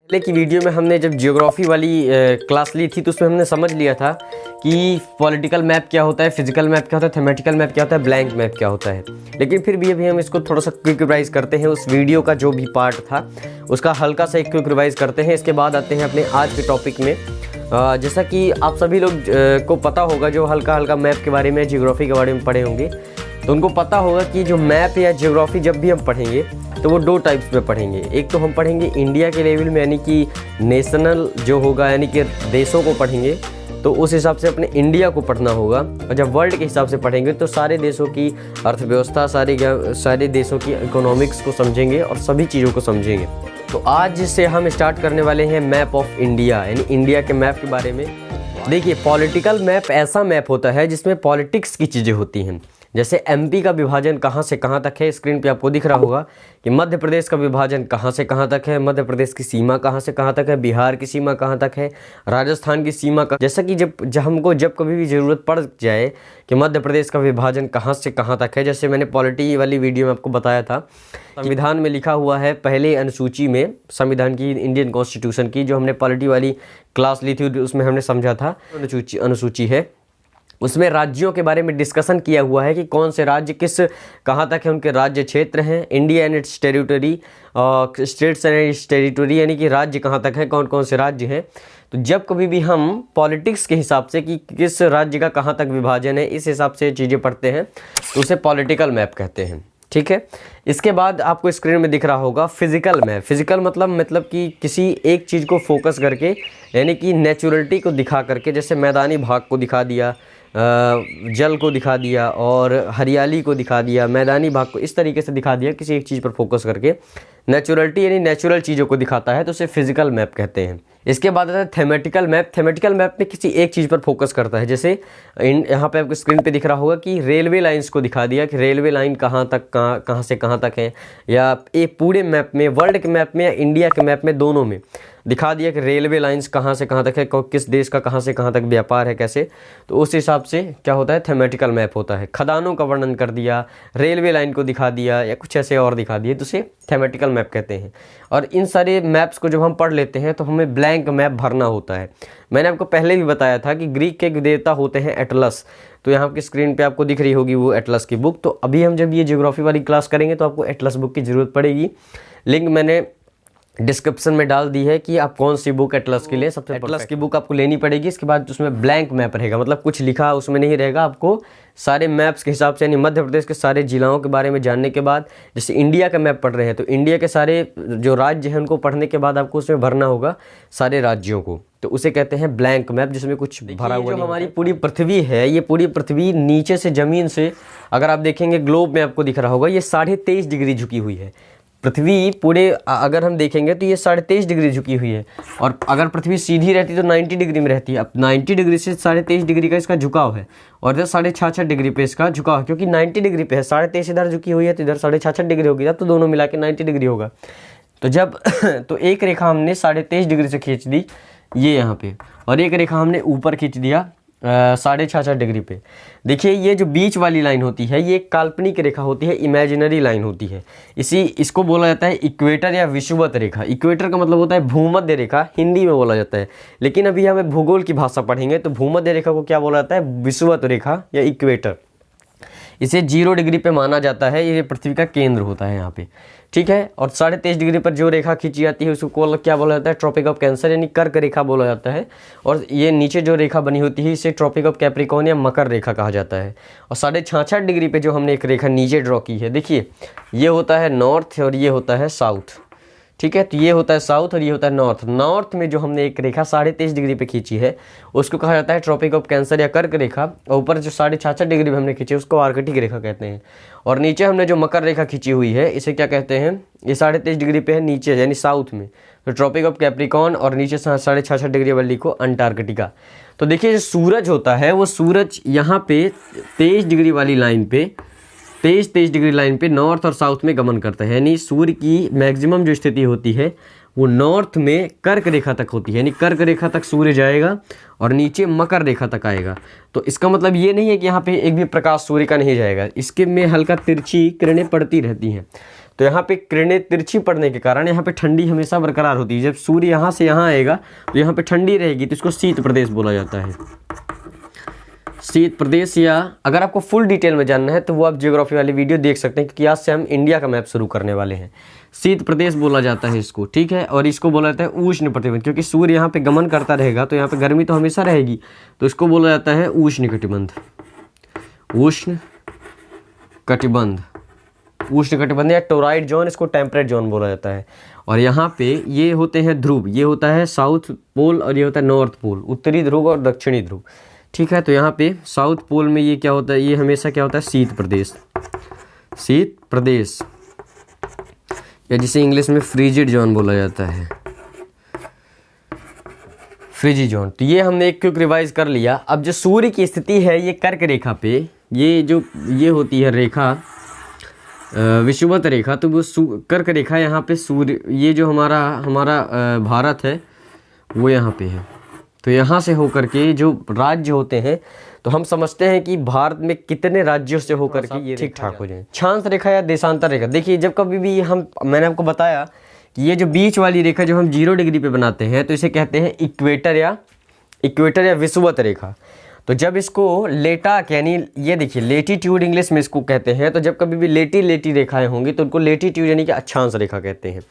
पहले की वीडियो में हमने जब जियोग्राफी वाली क्लास ली थी तो उसमें हमने समझ लिया था कि पॉलिटिकल मैप क्या होता है, फिजिकल मैप क्या होता है, थेमेटिकल मैप क्या होता है, ब्लैंक मैप क्या होता है। लेकिन फिर भी अभी हम इसको थोड़ा सा क्विक रिवाइज करते हैं। उस वीडियो का जो भी पार्ट था उसका हल्का सा एक क्विक रिवाइज करते हैं। इसके बाद आते हैं अपने आज के टॉपिक में। जैसा कि आप सभी लोग को पता होगा, जो हल्का हल्का मैप के बारे में, जियोग्राफी के बारे में पढ़े होंगे, तो उनको पता होगा कि जो मैप या जियोग्राफी जब भी हम पढ़ेंगे तो वो दो टाइप्स में पढ़ेंगे। एक तो हम पढ़ेंगे इंडिया के लेवल में, यानी कि नेशनल जो होगा, यानी कि देशों को पढ़ेंगे, तो उस हिसाब से अपने इंडिया को पढ़ना होगा। और जब वर्ल्ड के हिसाब से पढ़ेंगे तो सारे देशों की अर्थव्यवस्था, सारे देशों की इकोनॉमिक्स को समझेंगे और सभी चीज़ों को समझेंगे। तो आज से हम स्टार्ट करने वाले हैं मैप ऑफ इंडिया, यानी इंडिया के मैप के बारे में। देखिए, पॉलिटिकल मैप ऐसा मैप होता है जिसमें पॉलिटिक्स की चीज़ें होती हैं। जैसे एमपी का विभाजन कहाँ से कहाँ तक है, स्क्रीन पे आपको दिख रहा होगा कि मध्य प्रदेश का विभाजन कहाँ से कहाँ तक है, मध्य प्रदेश की सीमा कहाँ से कहाँ तक है, बिहार की सीमा कहाँ तक है, राजस्थान की सीमा का। जैसा कि जब कभी भी ज़रूरत पड़ जाए कि मध्य प्रदेश का विभाजन कहाँ से कहाँ तक है, जैसे मैंने पॉलिटी वाली वीडियो में आपको बताया था, संविधान में लिखा हुआ है पहले अनुसूची में, संविधान की, इंडियन कॉन्स्टिट्यूशन की, जो हमने पॉलिटी वाली क्लास ली थी उसमें हमने समझा था, अनुसूची है, उसमें राज्यों के बारे में डिस्कशन किया हुआ है कि कौन से राज्य कहाँ तक है, उनके राज्य क्षेत्र हैं, India and it's territory, states and it's territory, यानी कि राज्य कहाँ तक है, कौन कौन से राज्य हैं। तो जब कभी भी हम पॉलिटिक्स के हिसाब से कि किस राज्य का कहाँ तक विभाजन है, इस हिसाब से चीज़ें पढ़ते हैं तो उसे पॉलिटिकल मैप कहते हैं। ठीक है। इसके बाद आपको स्क्रीन में दिख रहा होगा फिजिकल मैप। फिजिकल मतलब कि किसी एक चीज़ को फोकस करके, यानी कि नेचुरलिटी को दिखा करके, जैसे मैदानी भाग को दिखा दिया, जल को दिखा दिया और हरियाली को दिखा दिया, मैदानी भाग को इस तरीके से दिखा दिया, किसी एक चीज़ पर फोकस करके नेचुरलिटी यानी नेचुरल चीज़ों को दिखाता है, तो उसे फिजिकल मैप कहते हैं। इसके बाद आता है थेमेटिकल मैप। थेमेटिकल मैप में किसी एक चीज़ पर फोकस करता है। जैसे यहाँ पे आपको स्क्रीन पे दिख रहा होगा कि रेलवे लाइंस को दिखा दिया कि रेलवे लाइन कहाँ से कहाँ तक है, या एक पूरे मैप में, वर्ल्ड के मैप में या इंडिया के मैप में, दोनों में दिखा दिया कि रेलवे लाइंस कहाँ से कहाँ तक है, किस देश का कहाँ से कहाँ तक व्यापार है, कैसे। तो उस हिसाब से क्या होता है, थेमेटिकल मैप होता है। खदानों का वर्णन कर दिया, रेलवे लाइन को दिखा दिया, या कुछ ऐसे और दिखा दिए, तो उसे थेमेटिकल मैप कहते हैं। और इन सारे मैप्स को जब हम पढ़ लेते हैं तो हमें ब्लैंक मैप भरना होता है। मैंने आपको पहले भी बताया था कि ग्रीक के देवता होते हैं एटलस, तो यहाँ की स्क्रीन पे आपको दिख रही होगी वो एटलस की बुक। तो अभी हम जब ये ज्योग्राफी वाली क्लास करेंगे तो आपको एटलस बुक की ज़रूरत पड़ेगी। लिंक मैंने डिस्क्रिप्शन में डाल दी है कि आप कौन सी बुक एटलस के लिए, सबसे एटलस की बुक आपको लेनी पड़ेगी। इसके बाद उसमें ब्लैंक मैप रहेगा, मतलब कुछ लिखा उसमें नहीं रहेगा। आपको सारे मैप्स के हिसाब से, यानी मध्य प्रदेश के सारे जिलाओं के बारे में जानने के बाद, जैसे इंडिया का मैप पढ़ रहे हैं तो इंडिया के सारे जो राज्य हैं उनको पढ़ने के बाद आपको उसमें भरना होगा सारे राज्यों को, तो उसे कहते हैं ब्लैंक मैप, जिसमें कुछ भरा हुआ नहीं। जो हमारी पूरी पृथ्वी है, ये पूरी पृथ्वी नीचे से, ज़मीन से, अगर आप देखेंगे ग्लोब में आपको दिख रहा होगा, ये 23.5 डिग्री झुकी हुई है। पृथ्वी पूरे अगर हम देखेंगे तो ये 23.5 डिग्री झुकी हुई है, और अगर पृथ्वी सीधी रहती तो 90 डिग्री में रहती है। अब 90 डिग्री से 23.5 डिग्री का इसका झुकाव है, और इधर 66.5 डिग्री पे इसका झुकाव है, क्योंकि 90 डिग्री पे है, 23.5 इधर झुकी हुई है तो इधर 66.5 डिग्री होगी, तब तो दोनों मिला के 90 डिग्री होगा। तो जब तो एक रेखा हमने 23.5 डिग्री से खींच दी ये यहाँ पे, और एक रेखा हमने ऊपर खींच दिया 66.5 डिग्री पे। देखिए, ये जो बीच वाली लाइन होती है ये एक काल्पनिक रेखा होती है, इमेजिनरी लाइन होती है। इसको बोला जाता है इक्वेटर या विषुवत रेखा। इक्वेटर का मतलब होता है भूमध्य रेखा, हिंदी में बोला जाता है। लेकिन अभी हमें भूगोल की भाषा पढ़ेंगे तो भूमध्य रेखा को क्या बोला जाता है, विषुवत रेखा या इक्वेटर। इसे 0 डिग्री पे माना जाता है, ये पृथ्वी का केंद्र होता है यहाँ पे। ठीक है। और 23.5 डिग्री पर जो रेखा खींची जाती है उसको क्या बोला जाता है, ट्रॉपिक ऑफ कैंसर यानी कर्क रेखा बोला जाता है। और ये नीचे जो रेखा बनी होती है इसे ट्रॉपिक ऑफ कैप्रिकॉर्न या मकर रेखा कहा जाता है। और 66.5 डिग्री पे जो हमने एक रेखा नीचे ड्रॉ की है, देखिए ये होता है नॉर्थ और ये होता है साउथ। ठीक है। तो ये होता है साउथ और ये होता है नॉर्थ। नॉर्थ में जो हमने एक रेखा 23.5 डिग्री पे खींची है उसको कहा जाता है ट्रॉपिक ऑफ कैंसर या कर्क रेखा। और ऊपर जो 66.5 डिग्री पे हमने खींची उसको आर्कटिक रेखा कहते हैं। और नीचे हमने जो मकर रेखा खींची हुई है इसे क्या कहते हैं, ये 23.5 डिग्री पे है नीचे, यानी साउथ में, तो ट्रॉपिक ऑफ कैप्रिकॉर्न, और नीचे 66.5 डिग्री वाली को अंटार्कटिका। तो देखिए जो सूरज होता है वो सूरज यहाँ पे 23 डिग्री वाली लाइन पे, 23 डिग्री लाइन पे नॉर्थ और साउथ में गमन करता है। यानी सूर्य की मैक्सिमम जो स्थिति होती है वो नॉर्थ में कर्क रेखा तक होती है, यानी कर्क रेखा तक सूर्य जाएगा और नीचे मकर रेखा तक आएगा। तो इसका मतलब ये नहीं है कि यहाँ पे एक भी प्रकाश सूर्य का नहीं जाएगा, इसके में हल्का तिरछी किरणें पड़ती रहती हैं। तो यहाँ पे किरणें तिरछी पड़ने के कारण यहाँ पे ठंडी हमेशा बरकरार होती है। जब सूर्य यहाँ से यहाँ आएगा तो यहाँ पे ठंडी रहेगी, तो इसको शीत प्रदेश बोला जाता है। शीत प्रदेश, या अगर आपको फुल डिटेल में जानना है तो वो आप ज्योग्राफी वाली वीडियो देख सकते हैं, क्योंकि आज से हम इंडिया का मैप शुरू करने वाले हैं। शीत प्रदेश बोला जाता है इसको, ठीक है। और इसको बोला जाता है उष्ण कटिबंध, क्योंकि सूर्य यहाँ पे गमन करता रहेगा तो यहाँ पे गर्मी तो हमेशा रहेगी, तो इसको बोला जाता है उष्ण कटिबंध। उष्ण कटिबंध, उष्ण कटिबंध या टोराइड जोन, इसको टेम्परेट जोन बोला जाता है। और यहाँ पे ये होते हैं ध्रुव, ये होता है साउथ पोल और ये होता है नॉर्थ पोल, उत्तरी ध्रुव और दक्षिणी ध्रुव, ठीक है। तो यहाँ पे साउथ पोल में ये क्या होता है, ये हमेशा क्या होता है, शीत प्रदेश। शीत प्रदेश, या जिसे इंग्लिश में फ्रीजिड जोन बोला जाता है, फ्रीजी जोन। तो ये हमने एक क्विक रिवाइज कर लिया। अब जो सूर्य की स्थिति है ये कर्क रेखा पे, ये होती है रेखा विषुवत रेखा, तो वो कर्क रेखा यहाँ पे सूर्य, ये जो हमारा भारत है वो यहाँ पे है। तो यहाँ से होकर के जो राज्य होते हैं, तो हम समझते हैं कि भारत में कितने राज्यों से होकर के ये ठीक ठाक हो जाए। अक्षांश रेखा या देशांतर रेखा, देखिए जब कभी भी मैंने आपको बताया कि ये जो बीच वाली रेखा जो हम 0 डिग्री पे बनाते हैं तो इसे कहते हैं इक्वेटर या विषुवत रेखा। तो जब इसको लेटाक, यानी ये देखिए लेटीट्यूड इंग्लिश में इसको कहते हैं, तो जब कभी भी लेटी रेखाएं होंगी तो उनको लेटीट्यूड यानी कि अक्षांश रेखा कहते हैं।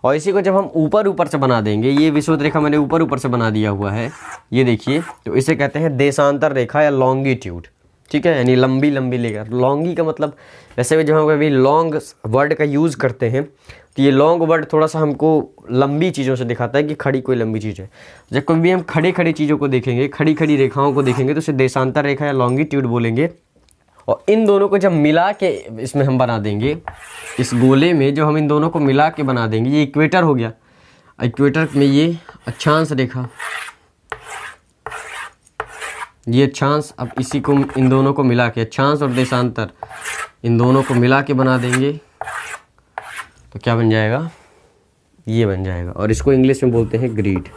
और इसी को जब हम ऊपर से बना देंगे, ये विषुवत रेखा मैंने ऊपर से बना दिया हुआ है, ये देखिए, तो इसे कहते हैं देशांतर रेखा या लॉन्गिट्यूड, ठीक है, यानी लंबी लेकर। लॉन्गी का मतलब, वैसे भी जब हम कभी लॉन्ग वर्ड का यूज़ करते हैं तो ये लॉन्ग वर्ड थोड़ा सा हमको लंबी चीज़ों से दिखाता है कि खड़ी कोई लंबी चीज़ है। जब कभी भी हम खड़ी चीज़ों को देखेंगे, खड़ी रेखाओं को देखेंगे तो इसे देशांतर रेखा या लॉन्गिट्यूड बोलेंगे। और इन दोनों को जब मिला के इसमें हम बना देंगे, इस गोले में जो हम इन दोनों को मिला के बना देंगे, ये इक्वेटर हो गया, इक्वेटर में ये अक्षांश रेखा, ये अक्षांश। अब इसी को, इन दोनों को मिला के, अक्षांश और देशांतर, इन दोनों को मिला के बना देंगे तो क्या बन जाएगा, ये बन जाएगा। और इसको इंग्लिश में बोलते हैं ग्रिड,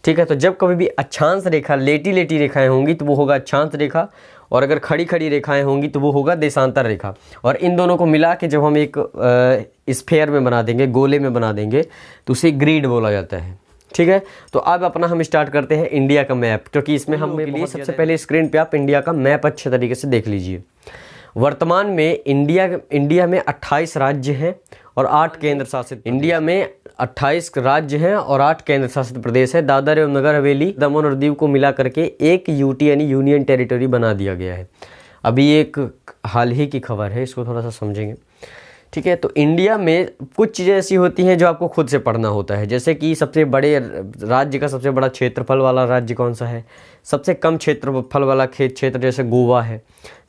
ठीक है। तो जब कभी भी अक्षांश रेखा, लेटी रेखाएं होंगी तो वो होगा अक्षांश रेखा, और अगर खड़ी रेखाएं होंगी तो वो होगा देशांतर रेखा। और इन दोनों को मिला के जब हम एक स्फेयर में बना देंगे, गोले में बना देंगे, तो उसे ग्रिड बोला जाता है, ठीक है। तो अब अपना हम स्टार्ट करते हैं इंडिया का मैप, क्योंकि इसमें हम लिए सबसे पहले स्क्रीन पे आप इंडिया का मैप अच्छे तरीके से देख लीजिए। वर्तमान में इंडिया में 28 राज्य हैं और 8 केंद्र शासित, इंडिया में 28 राज्य हैं और 8 केंद्र शासित प्रदेश है। दादर एवं नगर हवेली, दमन और दीव को मिला करके एक यूटी यानी यूनियन टेरिटरी बना दिया गया है। अभी एक हाल ही की खबर है, इसको थोड़ा सा समझेंगे, ठीक है। तो इंडिया में कुछ चीज़ें ऐसी होती हैं जो आपको खुद से पढ़ना होता है, जैसे कि सबसे बड़े राज्य का सबसे बड़ा क्षेत्रफल वाला राज्य कौन सा है, सबसे कम क्षेत्रफल वाला क्षेत्र जैसे गोवा है,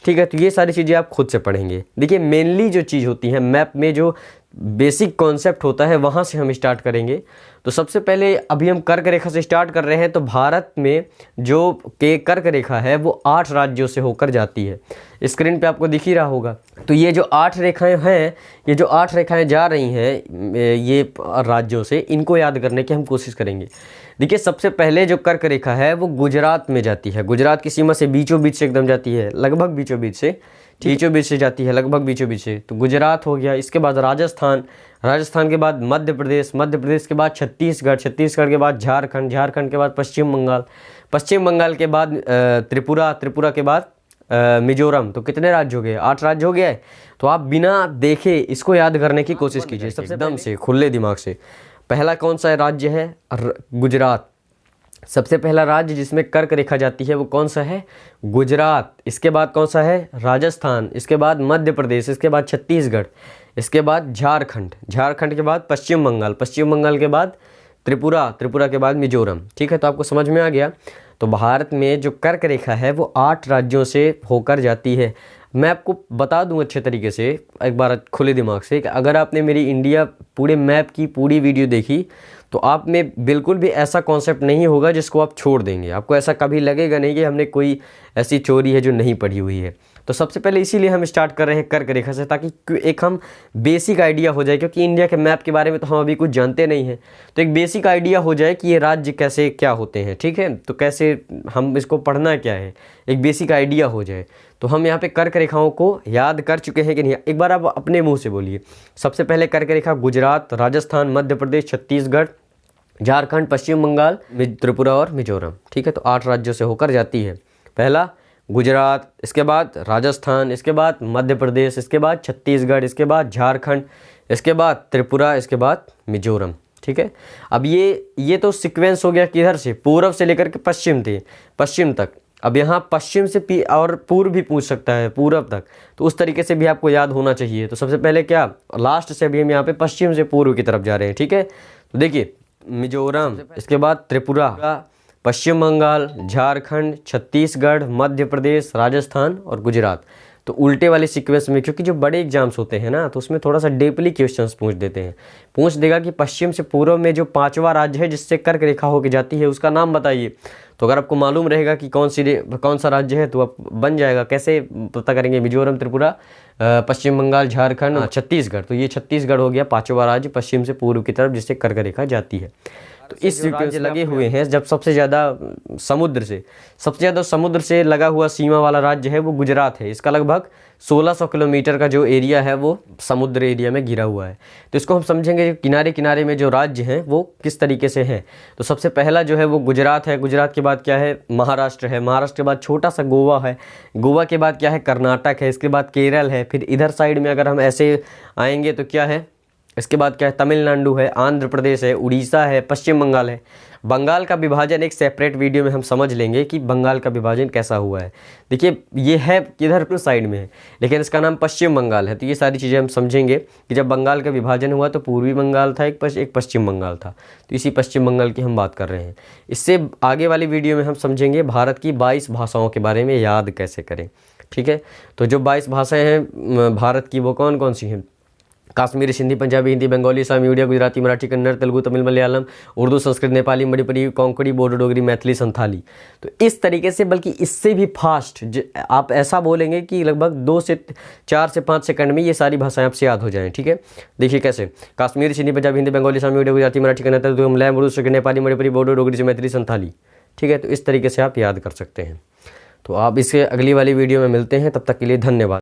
ठीक है। तो ये सारी चीज़ें आप खुद से पढ़ेंगे। देखिए मेनली जो चीज़ होती है मैप में, जो बेसिक कॉन्सेप्ट होता है, वहाँ से हम स्टार्ट करेंगे। तो सबसे पहले अभी हम कर्क रेखा से स्टार्ट कर रहे हैं। तो भारत में जो कर्क रेखा है वो 8 राज्यों से होकर जाती है, स्क्रीन पे आपको दिख ही रहा होगा। तो ये जो 8 रेखाएं हैं, ये जो 8 रेखाएं जा रही हैं ये राज्यों से, इनको याद करने की हम कोशिश करेंगे। देखिए सबसे पहले जो कर्क रेखा है वो गुजरात में जाती है, गुजरात की सीमा से बीचों बीच से एकदम जाती है, लगभग बीचों बीच से जाती है, लगभग बीचों बीच से। तो गुजरात हो गया, इसके बाद राजस्थान के बाद मध्य प्रदेश के बाद छत्तीसगढ़ के बाद झारखंड के बाद पश्चिम बंगाल के बाद त्रिपुरा के बाद मिजोरम। तो कितने राज्य हो गए, 8 राज्य हो गया है। तो आप बिना देखे इसको याद करने की कोशिश कीजिए, सबसे एकदम से खुले दिमाग से। पहला कौन सा राज्य है, गुजरात। सबसे पहला राज्य जिसमें कर्क रेखा जाती है वो कौन सा है, गुजरात। इसके बाद कौन सा है, राजस्थान। इसके बाद मध्य प्रदेश, इसके बाद छत्तीसगढ़, इसके बाद झारखंड के बाद पश्चिम बंगाल के बाद त्रिपुरा के बाद मिजोरम, ठीक है। तो आपको समझ में आ गया। तो भारत में जो कर्क रेखा है वो 8 राज्यों से होकर जाती है। मैं आपको बता दूं अच्छे तरीके से एक बार खुले दिमाग से कि अगर आपने मेरी इंडिया पूरे मैप की पूरी वीडियो देखी तो आप में बिल्कुल भी ऐसा कॉन्सेप्ट नहीं होगा जिसको आप छोड़ देंगे। आपको ऐसा कभी लगेगा नहीं कि हमने कोई ऐसी चोरी है जो नहीं पढ़ी हुई है। तो सबसे पहले इसीलिए हम स्टार्ट कर रहे हैं कर्क रेखा से, ताकि एक हम बेसिक आइडिया हो जाए, क्योंकि इंडिया के मैप के बारे में तो हम अभी कुछ जानते नहीं हैं। तो एक बेसिक आइडिया हो जाए कि ये राज्य कैसे क्या होते हैं, ठीक है, तो कैसे हम इसको पढ़ना क्या है, एक बेसिक आइडिया हो जाए। तो हम यहाँ पे कर्क रेखाओं को याद कर चुके हैं कि नहीं, एक बार आप अपने मुंह से बोलिए। सबसे पहले कर्क रेखा गुजरात, राजस्थान, मध्य प्रदेश, छत्तीसगढ़, झारखंड, पश्चिम बंगाल, त्रिपुरा और मिजोरम, ठीक है। तो 8 राज्यों से होकर जाती है। पहला गुजरात, इसके बाद राजस्थान, इसके बाद मध्य प्रदेश, इसके बाद छत्तीसगढ़, इसके बाद झारखंड, इसके बाद त्रिपुरा, इसके बाद मिजोरम, ठीक है। अब ये तो सीक्वेंस हो गया किधर से, पूर्व से लेकर के पश्चिम तक। अब यहाँ पश्चिम से और पूर्व भी पूछ सकता है, पूर्व तक, तो उस तरीके से भी आपको याद होना चाहिए। तो सबसे पहले क्या, लास्ट से अभी हम यहाँ पे पश्चिम से पूर्व की तरफ जा रहे हैं, ठीक है। तो देखिए मिजोरम, इसके बाद त्रिपुरा, पश्चिम बंगाल, झारखंड, छत्तीसगढ़, मध्य प्रदेश, राजस्थान और गुजरात। तो उल्टे वाले सीक्वेंस में, क्योंकि जो बड़े एग्जाम्स होते हैं ना, तो उसमें थोड़ा सा डीपली क्वेश्चंस पूछ देते हैं। पूछ देगा कि पश्चिम से पूर्व में जो 5वां राज्य है जिससे कर्क रेखा होकर जाती है, उसका नाम बताइए। तो अगर आपको मालूम रहेगा कि कौन सा राज्य है, तो आप बन जाएगा। कैसे पता करेंगे, मिजोरम, त्रिपुरा, पश्चिम बंगाल, झारखंड, छत्तीसगढ़। तो ये छत्तीसगढ़ हो गया 5वां राज्य पश्चिम से पूर्व की तरफ जिससे कर्क रेखा जाती है। तो इस राज्य लगे हुए हैं, जब सबसे ज़्यादा समुद्र से लगा हुआ सीमा वाला राज्य है वो गुजरात है। इसका लगभग 1600 किलोमीटर का जो एरिया है वो समुद्र एरिया में घिरा हुआ है। तो इसको हम समझेंगे किनारे किनारे में जो राज्य हैं वो किस तरीके से हैं। तो सबसे पहला जो है वो गुजरात है। गुजरात के बाद क्या है, महाराष्ट्र है। महाराष्ट्र के बाद छोटा सा गोवा है। गोवा के बाद क्या है, कर्नाटक है। इसके बाद केरल है। फिर इधर साइड में अगर हम ऐसे आएंगे तो क्या है, इसके बाद क्या है, तमिलनाडु है, आंध्र प्रदेश है, उड़ीसा है, पश्चिम बंगाल है। बंगाल का विभाजन एक सेपरेट वीडियो में हम समझ लेंगे कि बंगाल का विभाजन कैसा हुआ है। देखिए ये है किधर साइड में है, लेकिन इसका नाम पश्चिम बंगाल है। तो ये सारी चीज़ें हम समझेंगे कि जब बंगाल का विभाजन हुआ तो पूर्वी बंगाल था, एक पश्चिम बंगाल था। तो इसी पश्चिम बंगाल की हम बात कर रहे हैं। इससे आगे वाली वीडियो में हम समझेंगे भारत की 22 भाषाओं के बारे में याद कैसे करें, ठीक है। तो जो 22 भाषाएँ हैं भारत की वो कौन कौन सी हैं, कश्मीरी, सिंधी, पंजाबी, हिंदी, बंगाली, असमी, उड़िया, गुजराती, मराठी, कन्नड़, तेलुगु, तमिल, मलयालम, उर्दू, संस्कृत, नेपाली, मणिपुरी, कोंकणी, बोडो, डोगरी, मैथिली, संथाली। तो इस तरीके से, बल्कि इससे भी फास्ट आप ऐसा बोलेंगे कि लगभग 2 से 4 से 5 सेकंड में ये सारी भाषाएं आपसे याद हो जाएं, ठीक है। देखिए कैसे, कश्मीरी, सिंधी, पंजाबी, हिंदी, बंगाली, असमी, उड़िया, गुजराती, मराठी, कन्नड़, तेलुगु, मलयालम, उर्दू, संस्कृत, नेपाली, मणिपुरी, बोडो, डोगरी, मैथिली, संथाली, ठीक है। तो इस तरीके से आप याद कर सकते हैं। तो आप इसके अगली वाली वीडियो में मिलते हैं, तब तक के लिए धन्यवाद।